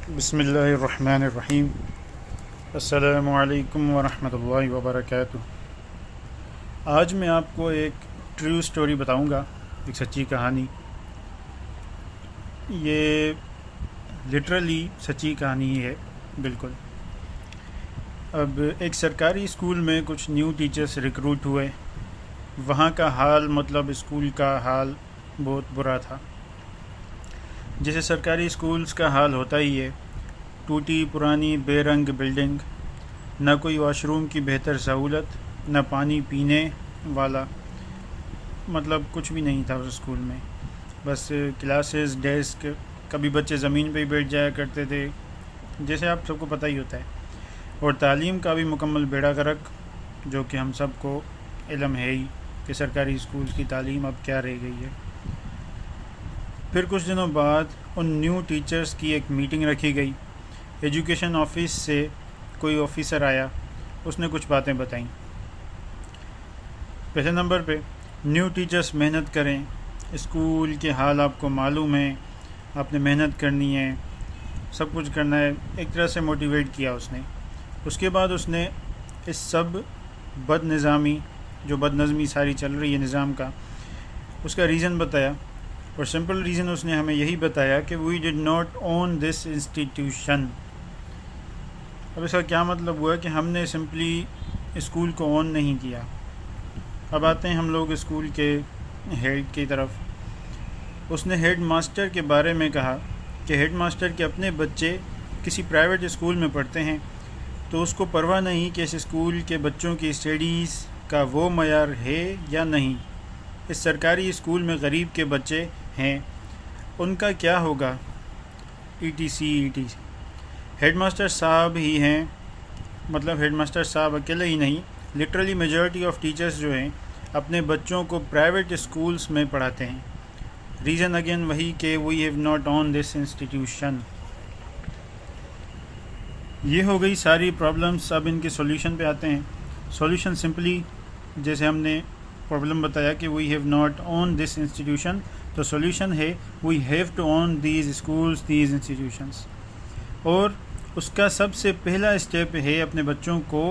بسم اللہ الرحمن الرحیم۔ السلام علیکم ورحمۃ اللہ وبرکاتہ۔ آج میں آپ کو ایک ٹرو سٹوری بتاؤں گا، ایک سچی کہانی۔ یہ لٹرلی سچی کہانی ہے بالکل۔ اب ایک سرکاری اسکول میں کچھ نیو ٹیچرز ریکروٹ ہوئے۔ وہاں کا حال اسکول کا حال بہت برا تھا، جیسے سرکاری اسکولز کا حال ہوتا ہی ہے۔ ٹوٹی پرانی بے رنگ بلڈنگ، نہ کوئی واش روم کی بہتر سہولت، نہ پانی پینے والا، کچھ بھی نہیں تھا اس اسکول میں۔ بس کلاسز، ڈیسک، کبھی بچے زمین پہ ہی بیٹھ جایا کرتے تھے، جیسے آپ سب کو پتہ ہی ہوتا ہے۔ اور تعلیم کا بھی مکمل بیڑا غرق، جو کہ ہم سب کو علم ہے ہی کہ سرکاری اسکولز کی تعلیم اب کیا رہ گئی ہے۔ پھر کچھ دنوں بعد ان نیو ٹیچرز کی ایک میٹنگ رکھی گئی۔ ایجوکیشن آفس سے کوئی آفیسر آیا، اس نے کچھ باتیں بتائیں۔ پہلے نمبر پہ نیو ٹیچرز محنت کریں، اسکول کے حال آپ کو معلوم ہے، آپ نے محنت کرنی ہے، سب کچھ کرنا ہے، ایک طرح سے موٹیویٹ کیا اس نے۔ اس کے بعد اس نے اس سب بد نظمی ساری چل رہی ہے نظام کا، اس کا ریزن بتایا۔ اور سمپل ریزن اس نے ہمیں یہی بتایا کہ وی did not own this institution. اب اس کا کیا مطلب ہوا کہ ہم نے سمپلی اسکول کو اون نہیں کیا۔ اب آتے ہیں ہم لوگ اسکول کے ہیڈ کی طرف۔ اس نے ہیڈ ماسٹر کے بارے میں کہا کہ ہیڈ ماسٹر کے اپنے بچے کسی پرائیویٹ اسکول میں پڑھتے ہیں، تو اس کو پرواہ نہیں کہ اس اسکول کے بچوں کی اسٹڈیز کا وہ معیار ہے یا نہیں۔ اس سرکاری اسکول میں غریب کے بچے ہیں، ان کا کیا ہوگا، ETC۔ ہیڈ ماسٹر صاحب ہی ہیں، ہیڈ ماسٹر صاحب اکیلے ہی نہیں، لٹرلی میجورٹی آف ٹیچرز جو ہیں اپنے بچوں کو پرائیویٹ اسکولز میں پڑھاتے ہیں۔ ریزن اگین وہی کہ we have not own this institution. یہ ہو گئی ساری پرابلمس۔ اب ان کے سولوشن پہ آتے ہیں۔ سولوشن سمپلی جیسے ہم نے پرابلم بتایا کہ we have not own this institution, تو سولوشن ہے we have to own these schools, these institutions. اور اس کا سب سے پہلا اسٹیپ ہے اپنے بچوں کو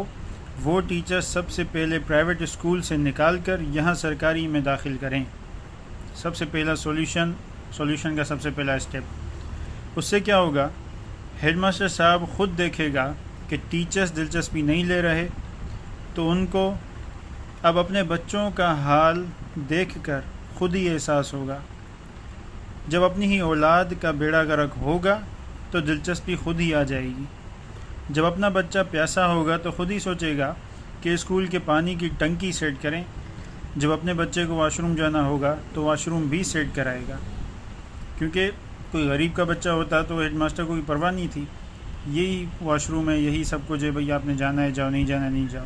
وہ ٹیچر سب سے پہلے پرائیویٹ اسکول سے نکال کر یہاں سرکاری میں داخل کریں۔ سب سے پہلا سولوشن کا سب سے پہلا اسٹیپ۔ اس سے کیا ہوگا، ہیڈ ماسٹر صاحب خود دیکھے گا کہ ٹیچرز دلچسپی نہیں لے رہے، تو ان کو اب اپنے بچوں کا حال دیکھ کر خود ہی احساس ہوگا۔ جب اپنی ہی اولاد کا بیڑا غرق ہوگا تو دلچسپی خود ہی آ جائے گی۔ جب اپنا بچہ پیاسا ہوگا تو خود ہی سوچے گا کہ اسکول کے پانی کی ٹنکی سیٹ کریں۔ جب اپنے بچے کو واش روم جانا ہوگا تو واش روم بھی سیٹ کرائے گا، کیونکہ کوئی غریب کا بچہ ہوتا تو ہیڈ ماسٹر کو کوئی پرواہ نہیں تھی، یہی واش روم ہے، یہی سب کچھ ہے، بھئی آپ نے جانا ہے جاؤ، نہیں جانا نہیں جاؤ۔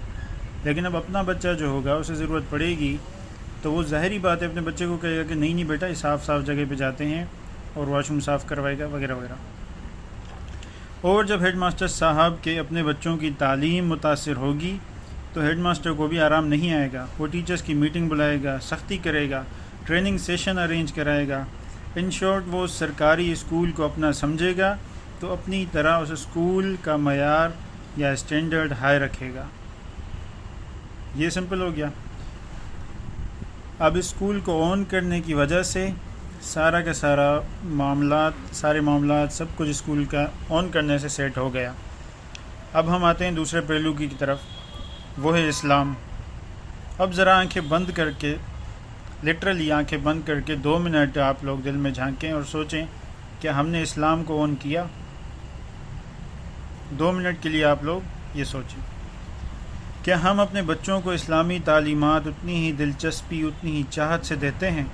لیکن اب اپنا بچہ جو ہوگا اسے ضرورت پڑے گی تو وہ ظاہری بات ہے اپنے بچے کو کہے گا کہ نہیں بیٹا، یہ صاف جگہ پہ جاتے ہیں اور واش روم صاف کروائے گا وغیرہ وغیرہ۔ اور جب ہیڈ ماسٹر صاحب کے اپنے بچوں کی تعلیم متاثر ہوگی تو ہیڈ ماسٹر کو بھی آرام نہیں آئے گا، وہ ٹیچرز کی میٹنگ بلائے گا، سختی کرے گا، ٹریننگ سیشن ارینج کرائے گا۔ ان شارٹ وہ سرکاری اسکول کو اپنا سمجھے گا تو اپنی طرح اس اسکول کا معیار یا اسٹینڈرڈ ہائی رکھے گا۔ یہ سمپل ہو گیا۔ اب اسکول کو آن کرنے کی وجہ سے سارے معاملات سب کچھ اسکول کا آن کرنے سے سیٹ ہو گیا۔ اب ہم آتے ہیں دوسرے پہلو کی طرف، وہ ہے اسلام۔ اب ذرا آنکھیں بند کر کے، لٹرلی آنکھیں بند کر کے 2 منٹ آپ لوگ دل میں جھانکیں اور سوچیں کہ ہم نے اسلام کو آن کیا۔ 2 منٹ کے لیے آپ لوگ یہ سوچیں، کیا ہم اپنے بچوں کو اسلامی تعلیمات اتنی ہی دلچسپی، اتنی ہی چاہت سے دیتے ہیں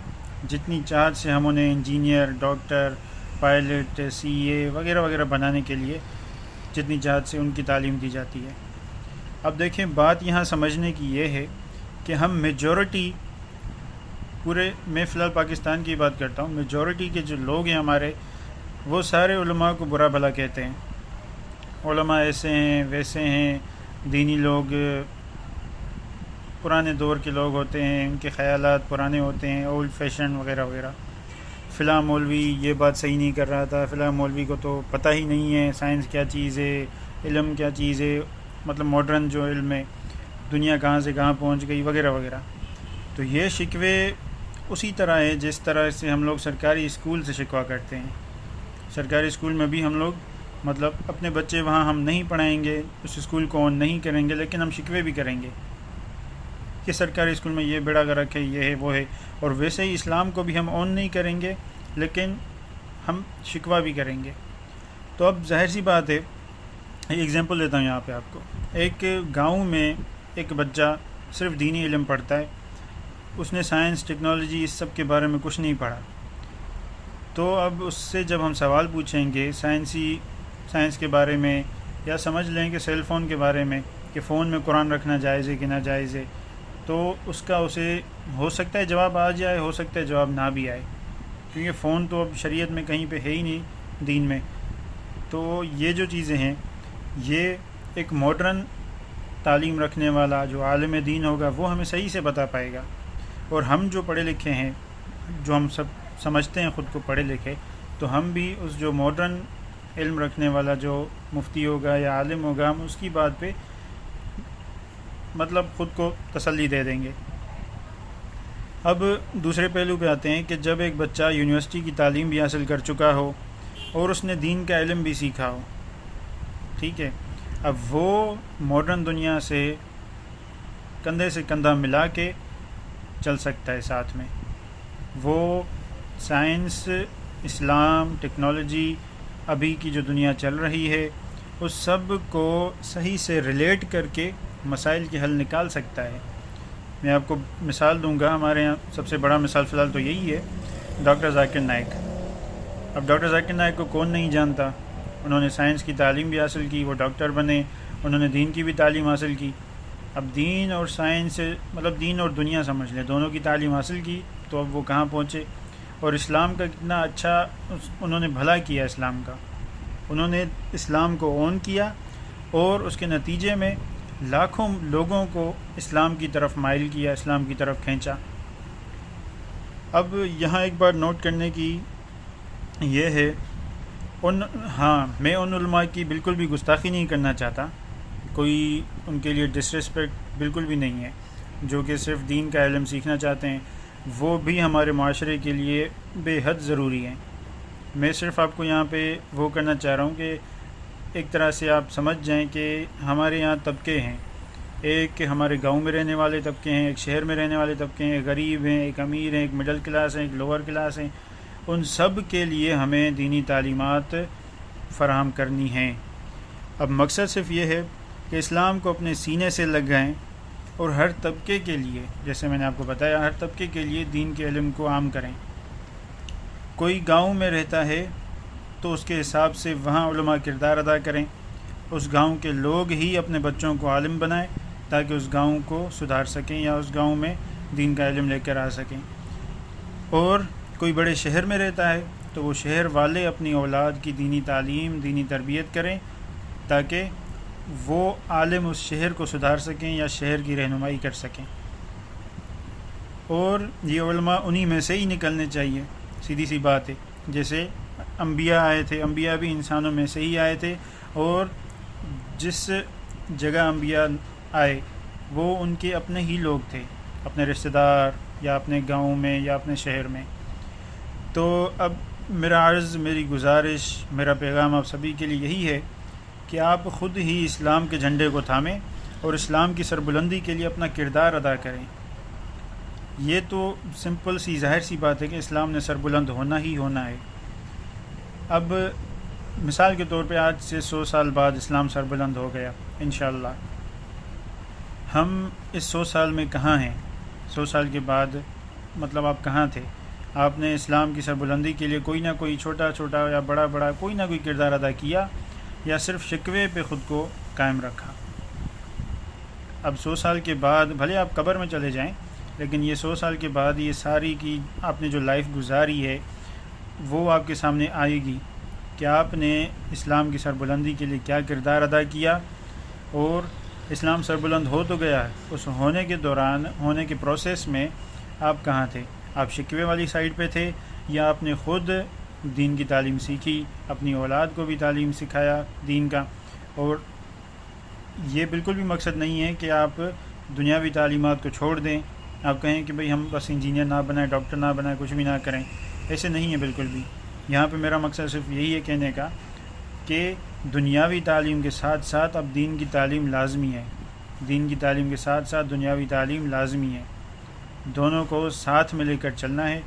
جتنی چاہت سے ہم انہیں انجینئر، ڈاکٹر، پائلٹ، CA وغیرہ وغیرہ بنانے کے لیے جتنی چاہت سے ان کی تعلیم دی جاتی ہے؟ اب دیکھیں، بات یہاں سمجھنے کی یہ ہے کہ ہم میجورٹی، میں فی الحال پاکستان کی بات کرتا ہوں، میجورٹی کے جو لوگ ہیں ہمارے، وہ سارے علماء کو برا بھلا کہتے ہیں۔ علماء ایسے ہیں ویسے ہیں، دینی لوگ پرانے دور کے لوگ ہوتے ہیں، ان کے خیالات پرانے ہوتے ہیں، اولڈ فیشن وغیرہ وغیرہ۔ فلاں مولوی یہ بات صحیح نہیں کر رہا تھا، فلاں مولوی کو تو پتہ ہی نہیں ہے سائنس کیا چیز ہے، علم کیا چیز ہے، مطلب ماڈرن جو علم ہے دنیا کہاں سے کہاں پہنچ گئی وغیرہ وغیرہ. تو یہ شکوے اسی طرح ہے جس طرح سے ہم لوگ سرکاری اسکول سے شکوہ کرتے ہیں. سرکاری اسکول میں بھی ہم لوگ مطلب اپنے بچے وہاں ہم نہیں پڑھائیں گے، اس اسکول کو آن نہیں کریں گے، لیکن ہم شکوے بھی کریں گے کہ سرکاری اسکول میں یہ بیڑا گرک ہے، یہ ہے وہ ہے. اور ویسے ہی اسلام کو بھی ہم آن نہیں کریں گے لیکن ہم شکوہ بھی کریں گے. تو اب ظاہر سی بات ہے، ایک ایگزامپل دیتا ہوں یہاں پہ آپ کو. ایک گاؤں میں ایک بچہ صرف دینی علم پڑھتا ہے، اس نے سائنس ٹیکنالوجی اس سب کے بارے میں کچھ نہیں پڑھا. تو اب اس سے جب ہم سوال پوچھیں گے سائنس کے بارے میں، یا سمجھ لیں کہ سیل فون کے بارے میں کہ فون میں قرآن رکھنا جائز ہے کہ ناجائز ہے، تو اس کا اسے ہو سکتا ہے جواب آ جائے، ہو سکتا ہے جواب نہ بھی آئے، کیونکہ فون تو اب شریعت میں کہیں پہ ہے ہی نہیں دین میں. تو یہ جو چیزیں ہیں یہ ایک ماڈرن تعلیم رکھنے والا جو عالم دین ہوگا وہ ہمیں صحیح سے بتا پائے گا. اور ہم جو پڑھے لکھے ہیں، جو ہم سب سمجھتے ہیں خود کو پڑھے لکھے، تو ہم بھی اس جو ماڈرن علم رکھنے والا جو مفتی ہوگا یا عالم ہوگا، ہم اس کی بات پہ مطلب خود کو تسلی دے دیں گے. اب دوسرے پہلو پہ آتے ہیں کہ جب ایک بچہ یونیورسٹی کی تعلیم بھی حاصل کر چکا ہو اور اس نے دین کا علم بھی سیکھا ہو، ٹھیک ہے، اب وہ ماڈرن دنیا سے کندھے سے کندھا ملا کے چل سکتا ہے ساتھ میں. وہ سائنس، اسلام، ٹیکنالوجی، ابھی کی جو دنیا چل رہی ہے اس سب کو صحیح سے ریلیٹ کر کے مسائل کے حل نکال سکتا ہے. میں آپ کو مثال دوں گا. ہمارے یہاں سب سے بڑا مثال فی الحال تو یہی ہے، ڈاکٹر ذاکر نائک. اب ڈاکٹر ذاکر نائک کو کون نہیں جانتا؟ انہوں نے سائنس کی تعلیم بھی حاصل کی، وہ ڈاکٹر بنے، انہوں نے دین کی بھی تعلیم حاصل کی. اب دین اور سائنس مطلب دین اور دنیا سمجھ لیں، دونوں کی تعلیم حاصل کی تو اب وہ کہاں پہنچے. اور اسلام کا کتنا اچھا انہوں نے بھلا کیا اسلام کا. انہوں نے اسلام کو اون کیا اور اس کے نتیجے میں لاکھوں لوگوں کو اسلام کی طرف مائل کیا، اسلام کی طرف کھینچا. اب یہاں ایک بات نوٹ کرنے کی یہ ہے، میں ان علماء کی بالکل بھی گستاخی نہیں کرنا چاہتا، کوئی ان کے لیے ڈسریسپیکٹ بالکل بھی نہیں ہے، جو کہ صرف دین کا علم سیکھنا چاہتے ہیں وہ بھی ہمارے معاشرے کے لیے بے حد ضروری ہیں. میں صرف آپ کو یہاں پہ وہ کرنا چاہ رہا ہوں کہ ایک طرح سے آپ سمجھ جائیں کہ ہمارے یہاں طبقے ہیں. ایک ہمارے گاؤں میں رہنے والے طبقے ہیں، ایک شہر میں رہنے والے طبقے ہیں، ایک غریب ہیں، ایک امیر ہیں، ایک مڈل کلاس ہیں، ایک لوور کلاس ہیں. ان سب کے لیے ہمیں دینی تعلیمات فراہم کرنی ہیں. اب مقصد صرف یہ ہے کہ اسلام کو اپنے سینے سے لگائیں اور ہر طبقے کے لیے، جیسے میں نے آپ کو بتایا، ہر طبقے کے لیے دین کے علم کو عام کریں. کوئی گاؤں میں رہتا ہے تو اس کے حساب سے وہاں علماء کردار ادا کریں، اس گاؤں کے لوگ ہی اپنے بچوں کو عالم بنائیں تاکہ اس گاؤں کو سدھار سکیں یا اس گاؤں میں دین کا علم لے کر آ سکیں. اور کوئی بڑے شہر میں رہتا ہے تو وہ شہر والے اپنی اولاد کی دینی تعلیم، دینی تربیت کریں تاکہ وہ عالم اس شہر کو سدھار سکیں یا شہر کی رہنمائی کر سکیں. اور یہ علماء انہی میں سے ہی نکلنے چاہیے، سیدھی سی بات ہے. جیسے انبیاء آئے تھے، انبیاء بھی انسانوں میں سے ہی آئے تھے، اور جس جگہ انبیاء آئے وہ ان کے اپنے ہی لوگ تھے، اپنے رشتہ دار یا اپنے گاؤں میں یا اپنے شہر میں. تو اب میرا عرض، میری گزارش، میرا پیغام آپ سبھی کے لیے یہی ہے کہ آپ خود ہی اسلام کے جھنڈے کو تھامیں اور اسلام کی سربلندی کے لیے اپنا کردار ادا کریں. یہ تو سمپل سی ظاہر سی بات ہے کہ اسلام نے سربلند ہونا ہی ہونا ہے. اب مثال کے طور پہ آج سے 100 سال بعد اسلام سربلند ہو گیا انشاءاللہ. ہم اس 100 سال میں کہاں ہیں؟ 100 سال کے بعد مطلب آپ کہاں تھے؟ آپ نے اسلام کی سربلندی کے لیے کوئی نہ کوئی چھوٹا چھوٹا یا بڑا بڑا کوئی نہ کوئی کردار ادا کیا، یا صرف شکوے پہ خود کو قائم رکھا. اب 100 سال کے بعد بھلے آپ قبر میں چلے جائیں، لیکن یہ 100 سال کے بعد یہ ساری کی آپ نے جو لائف گزاری ہے وہ آپ کے سامنے آئے گی کہ آپ نے اسلام کی سربلندی کے لیے کیا کردار ادا کیا. اور اسلام سربلند ہو تو گیا ہے، اس ہونے کے دوران، ہونے کے پروسیس میں آپ کہاں تھے؟ آپ شکوے والی سائڈ پہ تھے یا آپ نے خود دین کی تعلیم سیکھی، اپنی اولاد کو بھی تعلیم سکھایا دین کا. اور یہ بالکل بھی مقصد نہیں ہے کہ آپ دنیاوی تعلیمات کو چھوڑ دیں، آپ کہیں کہ بھئی ہم بس انجینئر نہ بنائیں، ڈاکٹر نہ بنائیں، کچھ بھی نہ کریں. ایسے نہیں ہے بالکل بھی. یہاں پہ میرا مقصد صرف یہی ہے کہنے کا کہ دنیاوی تعلیم کے ساتھ ساتھ اب دین کی تعلیم لازمی ہے. دین کی تعلیم کے ساتھ ساتھ دنیاوی تعلیم لازمی ہے. دونوں کو ساتھ میں لے کر چلنا ہے،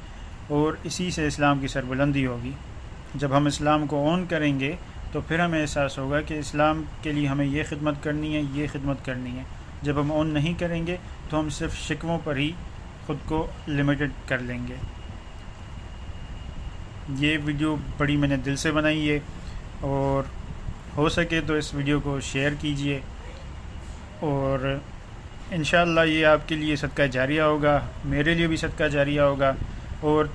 اور اسی سے اسلام کی سربلندی ہوگی. جب ہم اسلام کو اون کریں گے تو پھر ہمیں احساس ہوگا کہ اسلام کے لیے ہمیں یہ خدمت کرنی ہے، یہ خدمت کرنی ہے. جب ہم اون نہیں کریں گے تو ہم صرف شکووں پر ہی خود کو لمیٹڈ کر لیں گے. یہ ویڈیو بڑی میں نے دل سے بنائی ہے، اور ہو سکے تو اس ویڈیو کو شیئر کیجئے، اور انشاءاللہ یہ آپ کے لیے صدقہ جاریہ ہوگا، میرے لیے بھی صدقہ جاریہ ہوگا. اور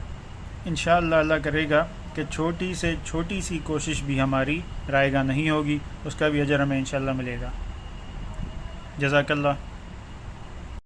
انشاءاللہ اللہ کرے گا کہ چھوٹی سے چھوٹی سی کوشش بھی ہماری رائے گاہ نہیں ہوگی، اس کا بھی اجر ہمیں انشاءاللہ ملے گا. جزاک اللہ.